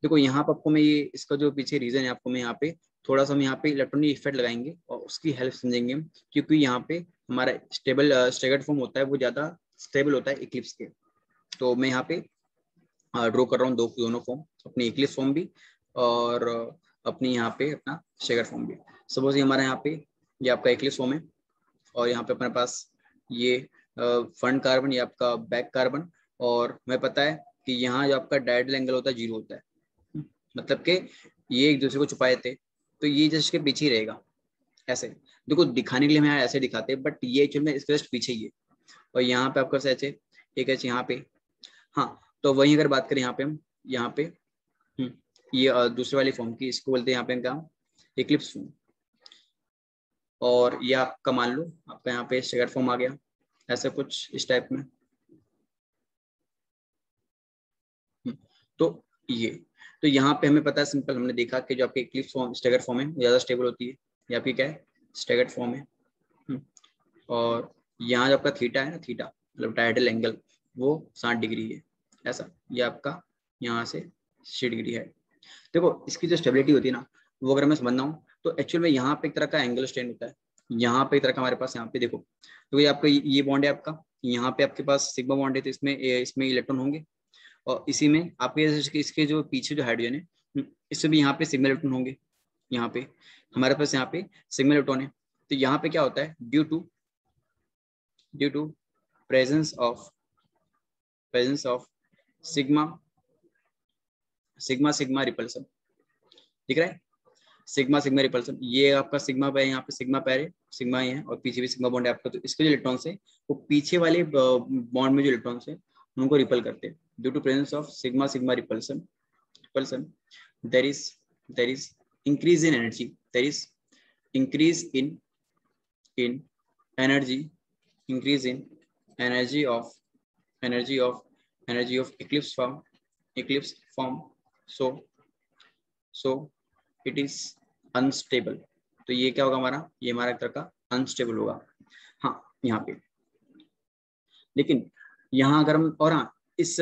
देखो यहाँ पर आपको मैं ये इसका जो पीछे रीज़न है आपको मैं यहाँ पे थोड़ा सा हम यहाँ पे इलेक्ट्रॉनिक इफेक्ट लगाएंगे और उसकी हेल्प समझेंगे, क्योंकि यहाँ पे हमारा स्टैगर्ड फॉर्म होता है वो ज़्यादा स्टेबल होता है इक्लिप्स के। तो मैं यहाँ पे ड्रॉ कर रहा हूँ दोनों फॉर्म, अपनी इक्लिप्स फॉर्म भी और अपनी यहाँ पे अपना स्टैगर्ड फॉर्म भी। सपोज ये हमारा यहाँ पे ये आपका इक्लिप्स फॉर्म है और यहाँ पे अपने पास ये फ्रंट कार्बन, ये आपका बैक कार्बन, और हमें पता है कि यहाँ जो आपका डायहेड्रल एंगल होता है 0 होता है, मतलब कि ये एक दूसरे को छुपाए थे, तो ये जस्ट के पीछे ही रहेगा ऐसे। देखो दिखाने के लिए हम यहाँ ऐसे दिखाते हैं, बट ये एक्चुअल में इसके जस्ट पीछे ही है। और यहाँ पे आपका एच है, एक एच यहाँ पे, हाँ। तो वहीं अगर बात करें यहाँ पे हम यहाँ पे ये दूसरे वाली फॉर्म की, इसको बोलते हैं यहाँ पे क्या, इक्लिप्स फॉर्म। और ये आपका मान लो आपका यहाँ पे स्टैगर्ड फॉर्म आ गया, ऐसा कुछ इस टाइप में। तो यहाँ पे हमें पता है सिंपल, हमने देखा कि जो आपकी इक्लिप्स फॉर्म स्टैगर्ड फॉर्म है ज्यादा स्टेबल होती है, या फिर क्या है स्टैगर्ड फॉर्म है। और यहाँ जो आपका थीटा है ना, थीटा मतलब डायहेड्रल एंगल, वो 60 डिग्री है ऐसा। ये आपका यहाँ से 60 डिग्री है। देखो इसकी जो स्टेबिलिटी होती है ना, वो अगर मैं समझना हूँ तो एक्चुअल में यहाँ पे एक तरह का एंगल स्ट्रेन होता है, यहाँ पे एक तरह का हमारे पास यहाँ पे देखो, तो ये आपका ये बॉन्ड है आपका, यहाँ पे आपके पास सिग्मा बॉन्ड है, तो इसमें इलेक्ट्रॉन होंगे, और इसी में आपके इसके जो पीछे जो हाइड्रोजन है इसमें भी यहाँ पे सिग्मा इलेक्ट्रॉन होंगे। यहाँ पे हमारे पास यहाँ पे सिग्मा इलेक्ट्रॉन है, तो यहाँ पे क्या होता है, due to presence of sigma repulsion, दिख रहा है सिग्मा रिपल्सन। ये आपका सिग्मा पे, यहाँ पे सिग्मा पैर है, सिग्मा ही है, और पीछे भी सिग्मा बॉन्ड है आपका। तो इसके जो इलेक्ट्रॉन्स है वो पीछे वाले बॉन्ड में जो इलेक्ट्रॉन्स है उनको रिपल करते हैं। Due to presence of sigma repulsion there is increase in energy, there is increase in energy, increase in energy of eclipse form, so it is unstable। तो ये क्या होगा हमारा, ये हमारा एक तरह का अनस्टेबल होगा, हाँ यहाँ पे। लेकिन यहाँ अगर हम, और हाँ इस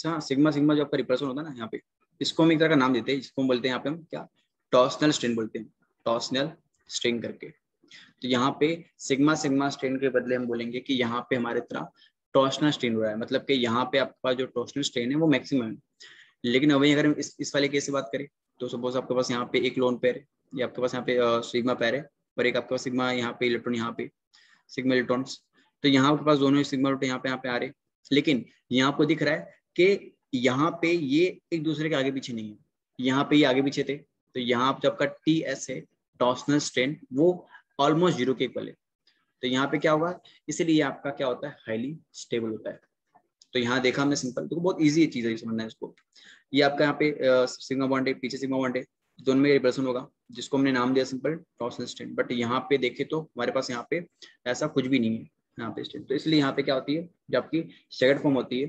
हाँ सिग्मा जो आपका रिपल्सन होता है ना यहाँ पे, इसको हम एक तरह का नाम देते हैं, इसको हम बोलते हैं यहाँ पे हम क्या, टॉर्सनल स्ट्रेन बोलते हैं, टॉर्सनल स्ट्रेन करके। तो यहाँ पे सिग्मा स्ट्रेन के बदले हम बोलेंगे कि यहाँ पे हमारे तरह टॉर्सनल स्ट्रेन हो रहा है, मतलब कि यहाँ पे आपका जो टॉर्सनल स्ट्रेन है वो मैक्सिमम है। लेकिन वहीं अगर हम इस वाले केस से बात करें, तो सपोज आपके पास यहाँ पे एक लोन पेयर है, या आपके पास यहाँ पे सिग्मा पैर है, और एक आपके पास सिग्मा यहाँ पे इलेक्ट्रॉन, यहाँ पे सिग्मा इलेक्ट्रॉन्स। तो यहाँ आपके पास दोनों सिग्मा यहाँ पे आ रहे, लेकिन यहाँ आपको दिख रहा है कि यहाँ पे ये एक दूसरे के आगे पीछे नहीं है, यहाँ पे ये आगे पीछे थे। तो यहाँ जो आपका TS है, टॉर्सनल स्ट्रेन, वो ऑलमोस्ट 0 के इक्वल है। तो यहाँ पे क्या होगा, इसीलिए आपका क्या होता है, हाईली स्टेबल होता है। तो यहाँ देखा हमने सिंपल, तो बहुत इजी चीज है समझना है इसको। ये आपका यहाँ पे सिग्मा बॉन्ड है, पीछे सिग्मा बॉन्ड है, दोनों में रिपल्सन होगा, जिसको हमने नाम दिया सिंपल टॉर्सनल स्ट्रेन। बट यहाँ पे देखे तो हमारे पास यहाँ पे ऐसा कुछ भी नहीं है यहाँ पे स्ट्रेन। तो इसलिए यहाँ पे क्या होती है, जो आपकी स्टैगर्ड फॉर्म होती है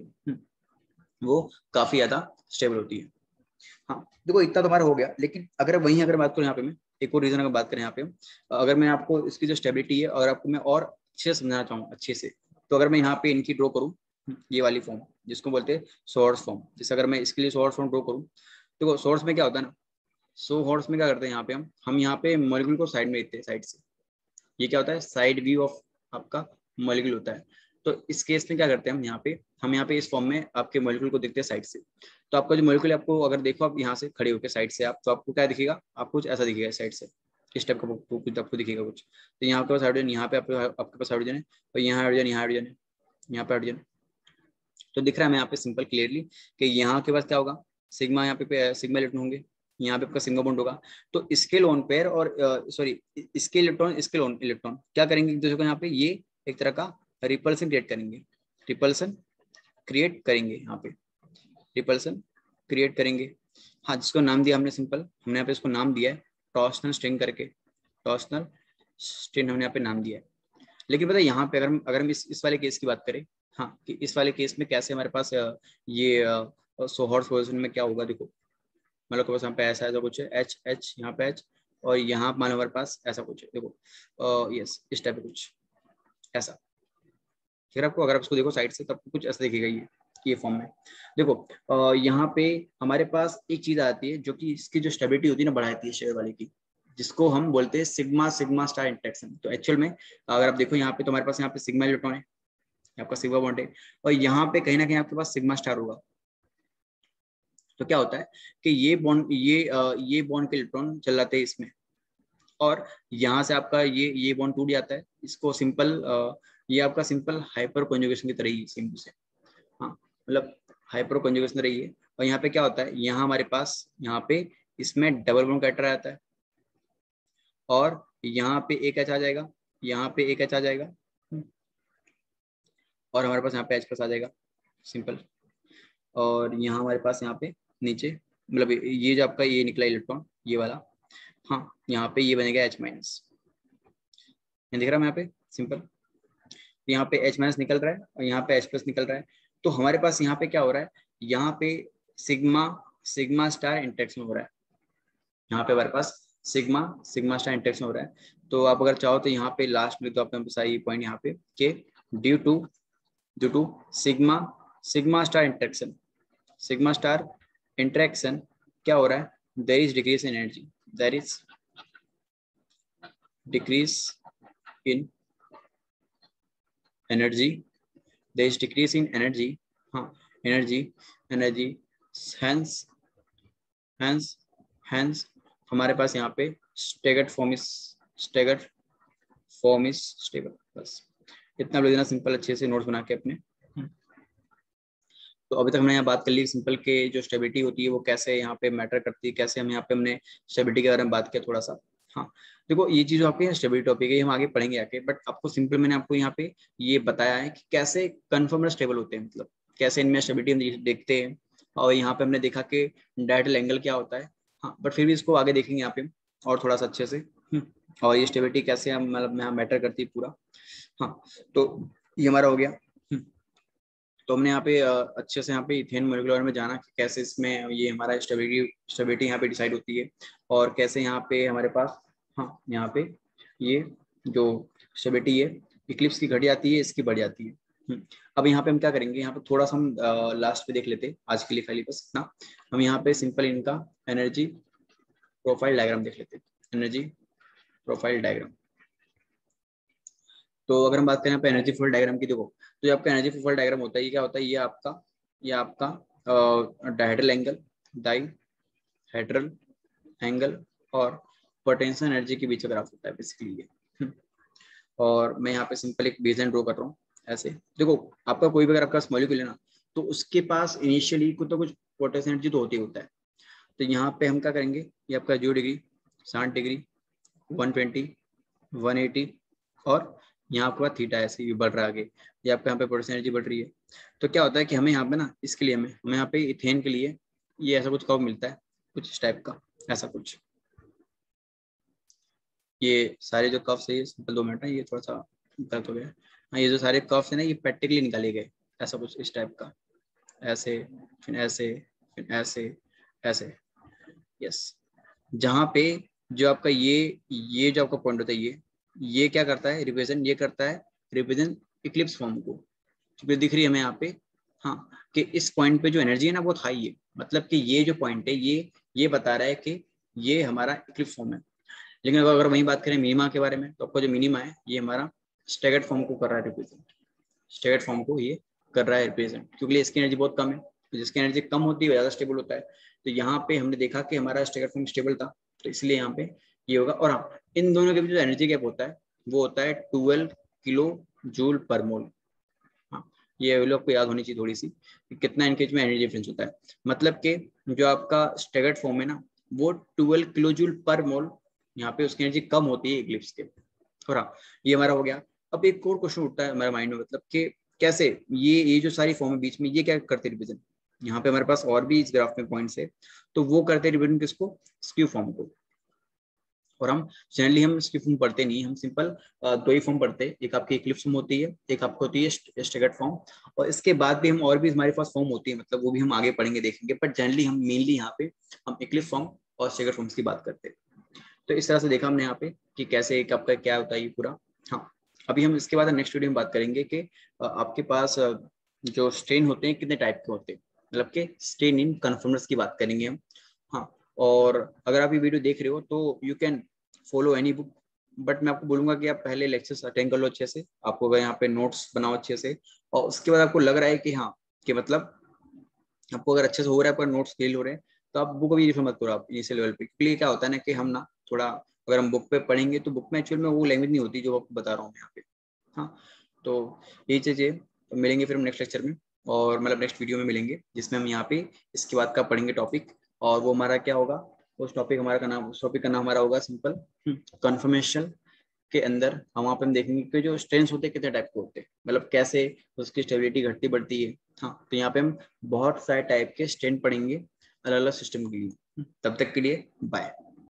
वो काफी ज्यादा स्टेबल होती है। हाँ देखो इतना तो हमारा हो गया, लेकिन अगर बात करूँ यहाँ पे मैं एक और रीजन अगर बात करें यहाँ पे, अगर मैं आपको इसकी जो स्टेबिलिटी है और आपको मैं और अच्छे से समझाना चाहूँ अच्छे से, तो अगर मैं यहाँ पे इनकी ड्रॉ करूँ, ये वाली फॉर्म जिसको बोलते हैं सोर्स फॉर्म, जैसे अगर मैं इसके लिए सोर्स फॉर्म ड्रॉ करूँ, तो सोर्स में क्या होता है ना, सोर्स में क्या करते हैं यहाँ पे हम यहाँ पे मॉलिक्यूल को साइड में देखते हैं, साइड से। ये क्या होता है, साइड व्यू ऑफ आपका मॉलिक्यूल होता है। तो इस केस में क्या करते हैं हम यहाँ पे इस फॉर्म में आपके मॉलिक्यूल को देखते हैं साइड से। तो आपका जो मॉलिक्यूल आपको अगर देखो आप यहाँ से खड़े होकर साइड से आप, तो आपको क्या दिखेगा, आपको कुछ ऐसा दिखेगा साइड से, इस टाइप का कुछ आपको दिखेगा कुछ। तो यहाँ पे पास हाइड्रोजन, यहाँ पे आपके पास हाइड्रोजन है, और यहाँ हाइड्रोजन, यहाँ हाइड्रोजन है, यहाँ पे हाइड्रोजन। तो दिख रहा है हमें यहाँ पे सिंपल क्लियरली कि यहाँ के पास क्या होगा, सिग्मा, यहाँ पे सिग्मा इलेक्ट्रॉन होंगे, यहाँ पे आपका सिग्मा बॉन्ड होगा। तो इसके लोन पेयर और सॉरी इसके लोन इलेक्ट्रॉन क्या करेंगे एक दूसरे को, यहाँ पे ये एक तरह का रिपल्सन क्रिएट करेंगे, यहाँ पे रिपल्सन क्रिएट करेंगे। हाँ जिसको नाम दिया हमने सिंपल, हमने यहाँ पे इसको नाम दिया है टॉर्सनल स्ट्रेन करके, टॉर्सनल स्ट्रेन हमने यहाँ पे नाम दिया है। लेकिन पता है यहाँ पे अगर हम इस वाले केस की बात करें, हाँ, कि इस वाले केस में कैसे हमारे पास ये सोहर्स पोजिशन में क्या होगा। देखो मतलब के पास यहाँ पे ऐसा ऐसा कुछ है, एच एच यहाँ पे एच, और यहाँ मान लो हमारे पास ऐसा कुछ है। देखो यस, इस टाइप कुछ ऐसा। फिर आपको अगर आप इसको देखो साइड से तब कुछ ऐसा दिखेगा ये फॉर्म में। देखो यहाँ पे हमारे पास एक चीज आती है जो कि इसकी जो स्टेबिलिटी होती है ना बढ़ाती है शेयर वाले की, जिसको हम बोलते हैं सिग्मा सिग्मा स्टार इंटरेक्शन। तो एक्चुअल में अगर आप देखो यहाँ पे तो हमारे पास यहाँ पे सिग्मा इलेक्ट्रॉन है, आपका सिग्मा बॉन्ड है, और यहाँ पे कहीं ना कहीं आपके पास सिग्मा स्टार होगा। तो क्या होता है कि ये बॉन्ड के इलेक्ट्रॉन चल जाते हैं इसमें, और यहाँ से आपका ये बॉन्ड टूट जाता है। इसको सिंपल ये आपका सिंपल हाइपर कॉन्जुगेशन की तरह ही सेम टू सेम, हाँ मतलब हाइपर कॉन्जुगेशन रही है। और यहाँ पे क्या होता है, यहाँ हमारे पास यहाँ पे इसमें डबल बॉन्ड कैरेक्टर आता है, और यहाँ पे एक एच आ जाएगा, यहाँ पे एक एच आ जाएगा, और हमारे पास यहाँ पे एच प्लस आ जाएगा सिंपल। और यहाँ हमारे पास यहाँ पे नीचे मतलब ये जो आपका ये निकला इलेक्ट्रॉन ये वाला, हाँ यहाँ पे ये बनेगा H माइनस, दिख रहा है यहाँ पे सिंपल। यहाँ पे H माइनस निकल रहा है और यहाँ पे H प्लस निकल रहा है। तो हमारे पास यहाँ पे क्या हो रहा है, यहाँ पे सिग्मा सिग्मा स्टार इंटरेक्शन हो रहा है, यहाँ पे हमारे पास सिग्मा सिग्मा स्टार इंटरेक्शन हो रहा है। तो आप अगर चाहो तो यहाँ पे लास्ट में तो आपने सही पॉइंट यहाँ पे कि due to sigma sigma star interaction, sigma star interaction क्या हो रहा है, there is decrease in energy, there is decrease in energy, there is decrease in energy, हाँ एनर्जी हेंस हमारे पास यहाँ पे स्टेगर्ड फॉर्म इज स्टेबल। बस इतना बोल देना सिंपल, अच्छे से नोट्स बना के अपने। तो अभी तक हमने यहाँ बात कर ली सिंपल के जो स्टेबिलिटी होती है वो कैसे यहाँ पे मैटर करती है, कैसे हम यहाँ पे हमने स्टेबिलिटी के बारे में बात किया थोड़ा सा। हाँ देखो ये चीज आपके स्टेबिलिटी टॉपिक है, हम आगे पढ़ेंगे आके, बट आपको सिंपल मैंने आपको यहाँ पे ये बताया है कि कैसे कन्फर्म स्टेबल होते हैं, मतलब कैसे इनमें स्टेबिलिटी हम देखते हैं। और यहाँ पे हमने देखा कि डायरेक्ट एंगल क्या होता है, हाँ बट फिर भी इसको आगे देखेंगे यहाँ पे और थोड़ा सा अच्छे से। और ये स्टेबिलिटी कैसे हम मतलब यहाँ मैटर करती है पूरा। हाँ तो ये हमारा हो गया। तो हमने यहाँ पे अच्छे से यहाँ पे इथेन मॉलिक्यूलर में जाना कि कैसे इसमें ये हमारा स्टेबिलिटी यहाँ पे डिसाइड होती है, और कैसे यहाँ पे हमारे पास हाँ यहाँ पे ये जो स्टेबिलिटी है इक्लिप्स की घट जाती है, इसकी बढ़ जाती है। अब यहाँ पे हम क्या करेंगे, यहाँ पे थोड़ा सा हम लास्ट पे देख लेते हैं आज के लिए खाली बस ना। हम यहाँ पे सिंपल इनका एनर्जी प्रोफाइल डायग्राम देख लेते हैं, एनर्जी प्रोफाइल डायग्राम। तो अगर हम बात करें यहाँ पे एनर्जी प्रोफाइल डायग्राम की, देखो तो जो आपका एनर्जी प्रोफाइल डायग्राम होता है ये क्या होता है, ये आपका डायहेड्रल एंगल, डायहेड्रल एंगल और पोटेंशियल एनर्जी के बीच का ग्राफ होता है बेसिकली ये। और मैं यहाँ पे सिंपल एक बेसलाइन ड्रॉ कर रहा हूँ ऐसे। देखो आपका कोई भी अगर आपका मॉलिक्यूल है ना, तो उसके पास इनिशियली कुछ तो कुछ पोटेंशियल एनर्जी तो होती होता है। तो यहाँ पे हम क्या करेंगे, ये आपका 0 डिग्री 60 डिग्री 120 180 और यहाँ आपके पास थीटा ऐसे भी बढ़ रहा है आगे, ये आपका यहाँ पे पोटेंशियल एनर्जी बढ़ रही है। तो क्या होता है कि हमें यहाँ पे ना इसके लिए हमें यहाँ पे इथेन के लिए ये ऐसा कुछ कर्व मिलता है, कुछ इस टाइप का ऐसा कुछ। ये सारे जो कर्व्स है, सिंपल 2 मिनट है, ये थोड़ा सा गलत हो गया। हाँ ये जो सारे कर्व्स है ना ये प्रैक्टिकली निकाले गए ऐसा कुछ इस टाइप का, ऐसे फिर ऐसे फिर ऐसे ऐसे। यस, जहाँ पे जो आपका ये जो आपका पॉइंट होता है ये क्या करता है, रिप्रेजेंट ये करता है रिप्रेजेंट इक्लिप्स फॉर्म को, जो दिख रही है हमें यहाँ पे। हाँ कि इस पॉइंट पे जो एनर्जी है ना बहुत हाई है, मतलब कि ये जो पॉइंट है ये बता रहा है कि ये हमारा इक्लिप्स फॉर्म है। लेकिन अगर वही बात करें मिनिमा के बारे में, तो आपका जो मिनिमा है ये हमारा स्टैगर्ड फॉर्म को कर रहा है रिप्रेजेंट, स्टैगर्ड फॉर्म को ये कर रहा है रिप्रेजेंट, क्योंकि इसकी एनर्जी बहुत कम है। तो जिसकी एनर्जी कम होती है वो ज्यादा स्टेबल होता है। तो यहाँ पे हमने देखा कि हमारा स्टैगर्ड फॉर्म स्टेबल था, तो इसलिए यहाँ पे ये होगा। और हाँ इन दोनों के बीच जो एनर्जी गैप होता है वो होता है 12 किलो जूल पर मोल। हाँ ये वैल्यू आपको याद होनी चाहिए थोड़ी सी कि कितना इनके बीच में एनर्जी डिफरेंस होता है। मतलब कि जो आपका स्टैगर्ड फॉर्म है ना वो 12 किलो जूल पर मोल, यहाँ पे उसकी एनर्जी कम होती है इक्लिप्स के। और हाँ ये हमारा हो गया। अब एक और क्वेश्चन उठता है हमारे माइंड में, मतलब कि कैसे ये जो सारी फॉर्म है बीच में ये क्या करते रिप्रेजेंट। यहाँ पे हमारे पास और भी इस ग्राफ में पॉइंट्स है, तो वो करते रिप्रेजेंट किसको, स्क्यू फॉर्म को। और हम जनरली हम इसकी फॉर्म पढ़ते नहीं, हम सिंपल 2 ही फॉर्म पढ़ते हैं, एक आपकी इक्लिप्स फॉर्म होती है, एक आपको होती है स्टैगर्ड फॉर्म, और इसके बाद भी हम और भी हमारे पास फॉर्म होती है, मतलब वो भी हम आगे पढ़ेंगे देखेंगे, बट जनरली हम मेनली यहाँ पे हम इक्लिप्स फॉर्म और स्टैगर्ड फॉर्म्स की बात करते हैं। तो इस तरह से देखा हमने यहाँ पे कि कैसे एक आपका क्या होता है ये पूरा। हाँ, अभी हम इसके बाद नेक्स्ट वीडियो में बात करेंगे कि आपके पास जो स्ट्रेन होते हैं कितने टाइप के होते हैं, मतलब कि स्ट्रेन इन कन्फर्मर्स की बात करेंगे हम। हाँ, और अगर आप ये वीडियो देख रहे हो तो you can follow any book, but मैं आपको बोलूंगा कि आप पहले लेक्चर्स अटेंड कर लो अच्छे से, आपको अगर यहाँ पे नोट्स बनाओ अच्छे से, और उसके बाद आपको लग रहा है कि हाँ कि मतलब आपको अगर अच्छे से हो रहा है पर नोट्स फेल हो रहे हैं, तो आप बुक भी रेफर मत करो आप इनिशियल लेवल पे, क्योंकि क्या होता है ना कि हम ना थोड़ा अगर हम बुक पे पढ़ेंगे तो बुक में एक्चुअल में वो लैंग्वेज नहीं होती जो आपको बता रहा हूँ यहाँ पे। हाँ, तो यही चीज़ें तो मिलेंगे फिर हम नेक्स्ट लेक्चर में, और मतलब नेक्स्ट वीडियो में मिलेंगे, जिसमें हम यहाँ पे इसके बाद का पढ़ेंगे टॉपिक, और वो हमारा क्या होगा, उस टॉपिक का नाम हमारा होगा सिंपल कन्फर्मेशन के अंदर। हम वहाँ पे हम देखेंगे कि जो स्ट्रेंथ्स होते हैं कितने टाइप के होते हैं, मतलब कैसे उसकी स्टेबिलिटी घटती बढ़ती है। हाँ, तो यहाँ पे हम बहुत सारे टाइप के स्ट्रेंथ पढ़ेंगे अलग अलग सिस्टम के लिए। तब तक के लिए बाय।